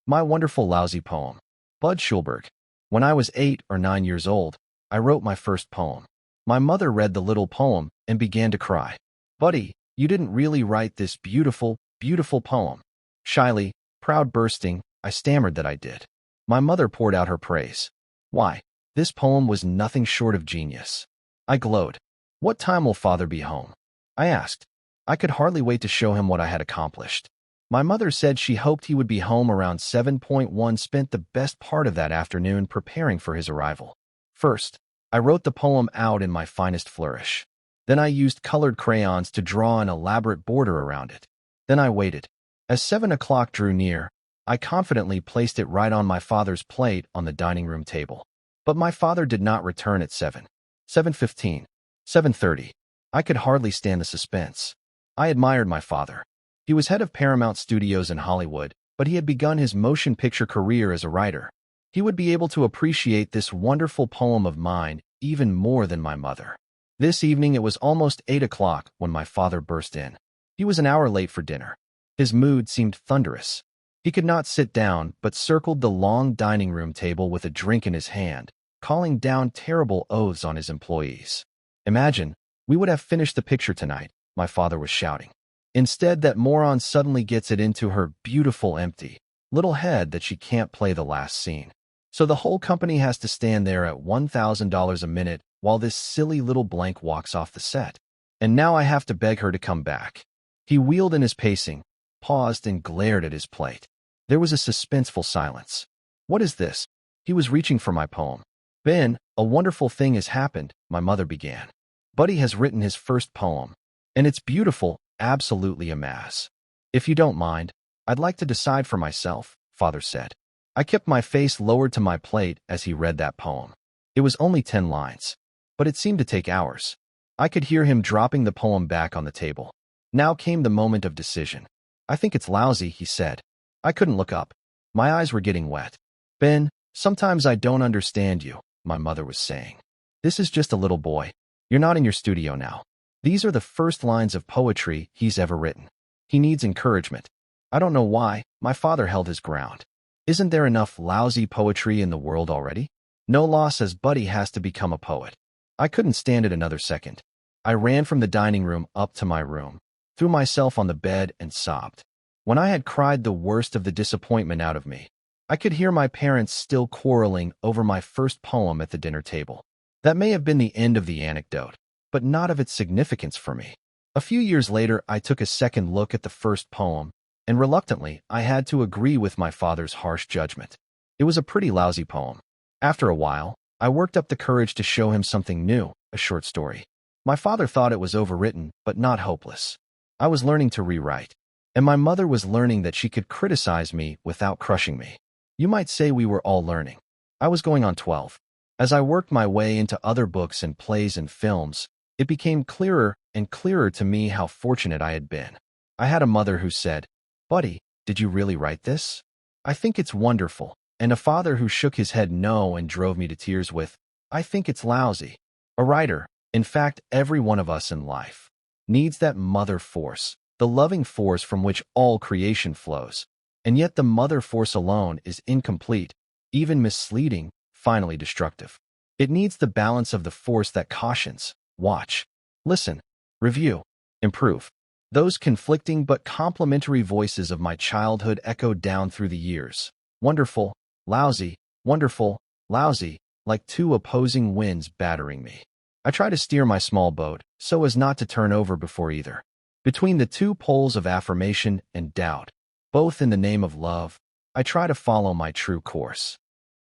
My Wonderful Lousy Poem. Bud Schulberg. When I was 8 or 9 years old, I wrote my first poem. My mother read the little poem and began to cry. Buddy, you didn't really write this beautiful, beautiful poem. Shyly, proud bursting, I stammered that I did. My mother poured out her praise. Why, this poem was nothing short of genius. I glowed. What time will father be home? I asked. I could hardly wait to show him what I had accomplished. My mother said she hoped he would be home around 7:1. Spent the best part of that afternoon preparing for his arrival. First, I wrote the poem out in my finest flourish. Then I used colored crayons to draw an elaborate border around it. Then I waited. As 7 o'clock drew near, I confidently placed it right on my father's plate on the dining room table. But my father did not return at 7:15, 7:30. I could hardly stand the suspense. I admired my father. He was head of Paramount Studios in Hollywood, but he had begun his motion picture career as a writer. He would be able to appreciate this wonderful poem of mine even more than my mother. This evening it was almost 8 o'clock when my father burst in. He was an hour late for dinner. His mood seemed thunderous. He could not sit down, but circled the long dining room table with a drink in his hand, calling down terrible oaths on his employees. Imagine, we would have finished the picture tonight, my father was shouting. Instead, that moron suddenly gets it into her beautiful empty little head that she can't play the last scene. So the whole company has to stand there at $1,000 a minute while this silly little blank walks off the set. And now I have to beg her to come back. He wheeled in his pacing, paused and glared at his plate. There was a suspenseful silence. What is this? He was reaching for my poem. Ben, a wonderful thing has happened, my mother began. Buddy has written his first poem. And it's beautiful, absolutely a mass. If you don't mind, I'd like to decide for myself, father said. I kept my face lowered to my plate as he read that poem. It was only 10 lines, but it seemed to take hours. I could hear him dropping the poem back on the table. Now came the moment of decision. I think it's lousy, he said. I couldn't look up. My eyes were getting wet. Ben, sometimes I don't understand you, my mother was saying. This is just a little boy. You're not in your studio now. These are the first lines of poetry he's ever written. He needs encouragement. I don't know why, my father held his ground. Isn't there enough lousy poetry in the world already? No law says Buddy has to become a poet. I couldn't stand it another second. I ran from the dining room up to my room, threw myself on the bed and sobbed. When I had cried the worst of the disappointment out of me, I could hear my parents still quarreling over my first poem at the dinner table. That may have been the end of the anecdote, but not of its significance for me. A few years later, I took a second look at the first poem, and reluctantly, I had to agree with my father's harsh judgment. It was a pretty lousy poem. After a while, I worked up the courage to show him something new, a short story. My father thought it was overwritten, but not hopeless. I was learning to rewrite, and my mother was learning that she could criticize me without crushing me. You might say we were all learning. I was going on 12. As I worked my way into other books and plays and films, it became clearer and clearer to me how fortunate I had been. I had a mother who said, Buddy, did you really write this? I think it's wonderful. And a father who shook his head no and drove me to tears with, I think it's lousy. A writer, in fact, every one of us in life, needs that mother force, the loving force from which all creation flows. And yet the mother force alone is incomplete, even misleading, finally destructive. It needs the balance of the force that cautions, watch, listen, review, improve. Those conflicting but complementary voices of my childhood echoed down through the years. Wonderful, lousy, wonderful, lousy, like two opposing winds battering me. I try to steer my small boat so as not to turn over before either. Between the two poles of affirmation and doubt, both in the name of love, I try to follow my true course.